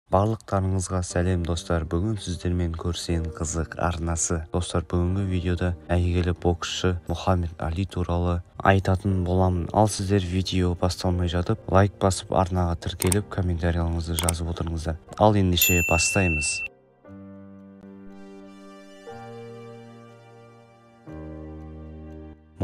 Барлықтарыңызға сәлем достар. Бүгін сіздермен көрсен қызық арнасы. Достар, бүгінгі видеода әйгілі боксшы Мұхаммед Али туралы айтатын боламын. Ал сіздер видео басталмай жатып, лайк басып, арнаға тіркеліп, комментарияларыңызды жазып отырыңыздар. Ал ендеше бастаймыз.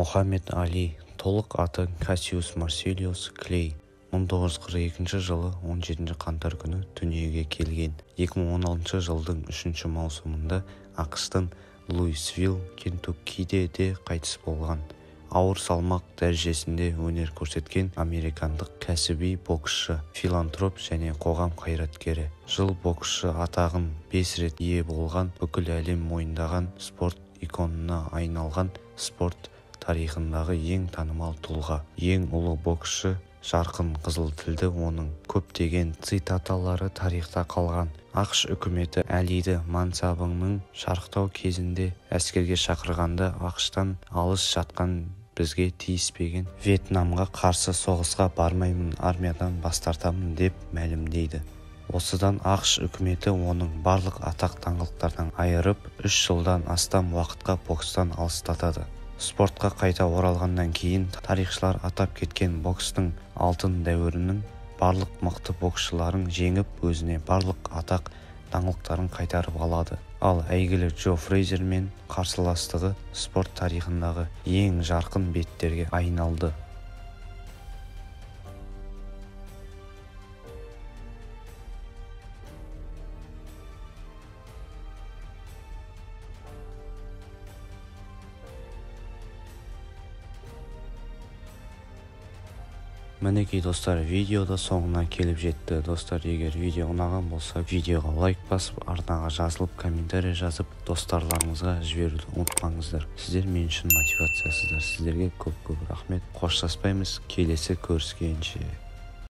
Мұхаммед Али, толық аты Кассиус Марсилиус Клей. 1942 жылы 17 қаңтар күні дүниеге келген. 2016 жылдың 3 маусымында ақштың Луисвилл, Кентуккиде де қайтыс болған. Ауыр салмақ дәрежесінде өнер көрсеткен американдық кәсіби боксшы, филантроп және қоғам қайраткері. Жыл боксшы атағын 5 рет ие болған, бүкіл әлем мойындаған спорт иконына айналған, спорт тарихындағы ең танымал тұлға, ең ұлы боксшы. Жарқын қызыл тілді, оның көптеген цитаталары тарихта қалған. ақш үкіметі Әлиді мансабының шарықтау кезінде әскерге шақырғанда ақштан алыс жатқан бізге тиіспеген, Вьетнамға қарсы соғысқа бармаймын, армиядан бас тартамын деп мәлімдейді. Осыдан ақш үкіметі оның барлық атақ даңғылықтардан айырып, 3 жылдан астам уақытқа бокстан алыстатады. Спортқа қайта оралғаннан кейін тарихшылар атап кеткен бокстың алтын дәуірінің барлық мықты боксшыларын жеңіп, өзіне барлық атақ даңғылықтарын қайтарып алады. Ал әйгілі Джо Фрейзермен қарсыластығы спорт тарихындағы ең жарқын беттерге айналды. Мінекей достар, видеода соңына келіп жетті. Достар, егер видео ұнаған болса, видеоға лайк басып, арнаға жазылып, комментарий жазып, достарларыңызға жіберуді ұмытпаңыздар. Сіздер мен үшін мотивациясыздар. Сіздерге көп рахмет. Қоштаспаймыз, келесі көріскенше.